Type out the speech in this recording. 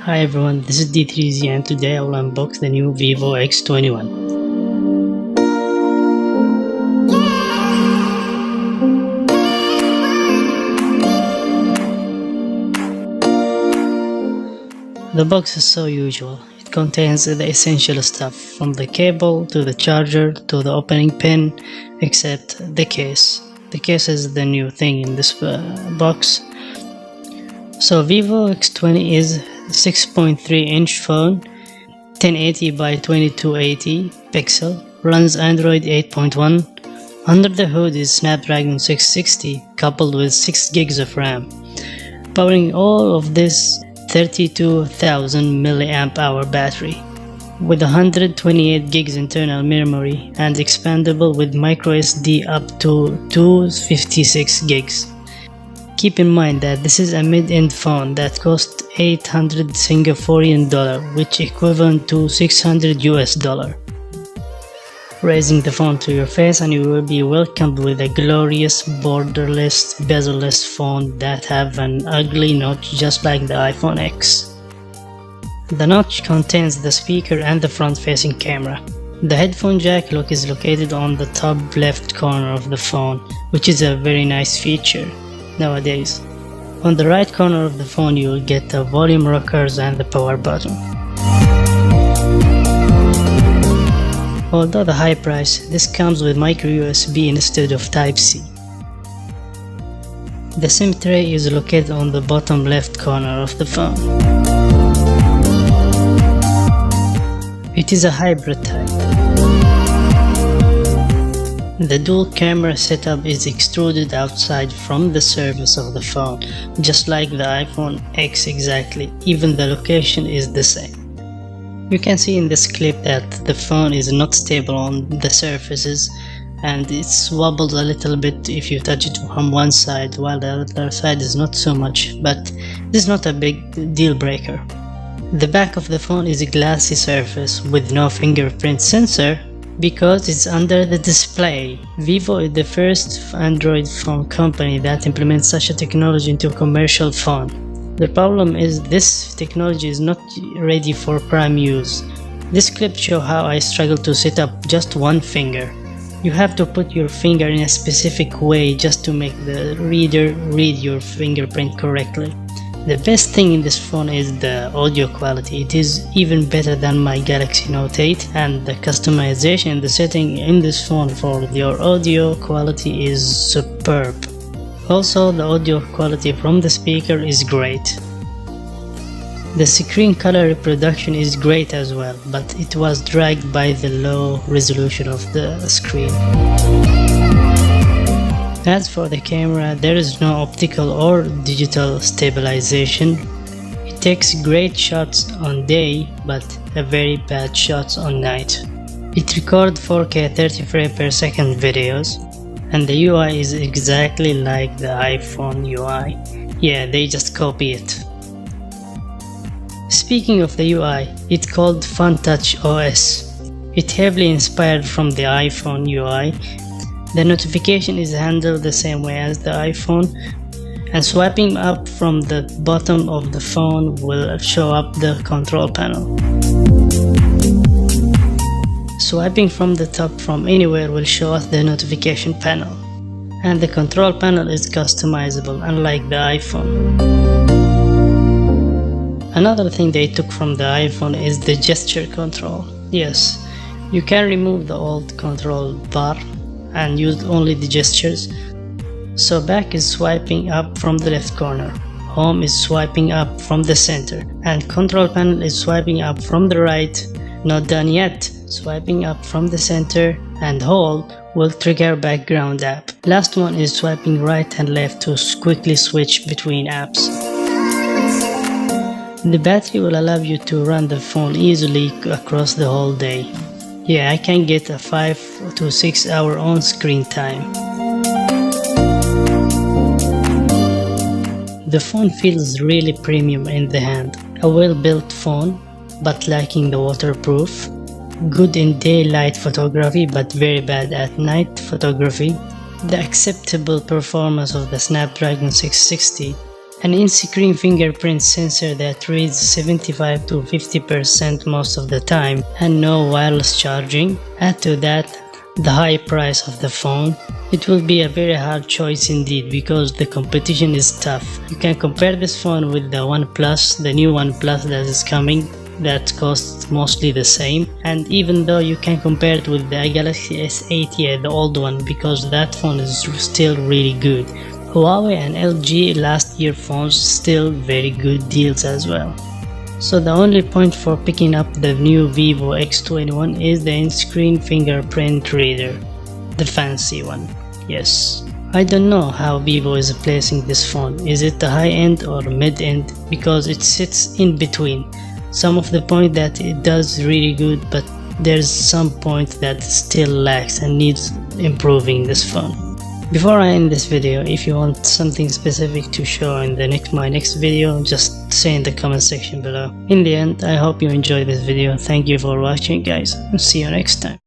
Hi everyone, this is D3Z and today I will unbox the new Vivo X21. The box is so usual. It contains the essential stuff from the cable to the charger to the opening pin, except the case. The case is the new thing in this box. So Vivo X20 is 6.3-inch phone, 1080 by 2280 pixel, runs Android 8.1. Under the hood is Snapdragon 660 coupled with 6 gigs of RAM. Powering all of this 32,000 mAh battery with 128 gigs internal memory and expandable with microSD up to 256 gigs. Keep in mind that this is a mid-end phone that costs 800 Singaporean dollar, which equivalent to $600 US. Raising the phone to your face and you will be welcomed with a glorious borderless bezel-less phone that have an ugly notch just like the iPhone X. The notch contains the speaker and the front-facing camera. The headphone jack is located on the top left corner of the phone, which is a very nice feature nowadays. On the right corner of the phone you will get the volume rockers and the power button. Although the high price, this comes with micro USB instead of Type-C. The SIM tray is located on the bottom left corner of the phone. It is a hybrid type. The dual camera setup is extruded outside from the surface of the phone, just like the iPhone X exactly, even the location is the same. You can see in this clip that the phone is not stable on the surfaces and it wobbles a little bit if you touch it from one side, while the other side is not so much, but this is not a big deal breaker. The back of the phone is a glassy surface with no fingerprint sensor because it's under the display. Vivo is the first Android phone company that implements such a technology into a commercial phone. The problem is this technology is not ready for prime use. This clip shows how I struggle to set up just one finger. You have to put your finger in a specific way just to make the reader read your fingerprint correctly. The best thing in this phone is the audio quality. It is even better than my Galaxy Note 8, and the customization in the setting in this phone for your audio quality is superb. Also, the audio quality from the speaker is great. The screen color reproduction is great as well, but it was dragged by the low resolution of the screen. As for the camera, there is no optical or digital stabilization. It takes great shots on day, but a very bad shots on night. It records 4K 30 frames per second videos, and the UI is exactly like the iPhone UI. Yeah, they just copy it. Speaking of the UI, it's called FunTouch OS. It heavily inspired from the iPhone UI. The notification is handled the same way as the iPhone, and swiping up from the bottom of the phone will show up the control panel. Swiping from the top from anywhere will show us the notification panel, and the control panel is customizable unlike the iPhone. Another thing they took from the iPhone is the gesture control. Yes, you can remove the old control bar and use only the gestures. So back is swiping up from the left corner, home is swiping up from the center, and control panel is swiping up from the right. Not done yet, swiping up from the center and hold will trigger background app. Last one is swiping right and left to quickly switch between apps. The battery will allow you to run the phone easily across the whole day. Yeah, I can get a 5 to 6 hour on-screen time. The phone feels really premium in the hand. A well-built phone, but lacking the waterproof. Good in daylight photography, but very bad at night photography. The acceptable performance of the Snapdragon 660 an in-screen fingerprint sensor that reads 75 to 50% most of the time, and no wireless charging. Add to that the high price of the phone. It will be a very hard choice indeed because the competition is tough. You can compare this phone with the OnePlus, the new OnePlus that is coming, that costs mostly the same, and even though you can compare it with the Galaxy S8, the old one, because that phone is still really good. Huawei and LG last year phones, still very good deals as well. So the only point for picking up the new Vivo X21 is the in-screen fingerprint reader, the fancy one. Yes, I don't know how Vivo is placing this phone. Is it the high-end or mid-end? Because it sits in between. Some of the point that it does really good, but there's some point that still lacks and needs improving this phone. Before I end this video, if you want something specific to show in my next video, just say in the comment section below. In the end, I hope you enjoyed this video. Thank you for watching, guys, and see you next time.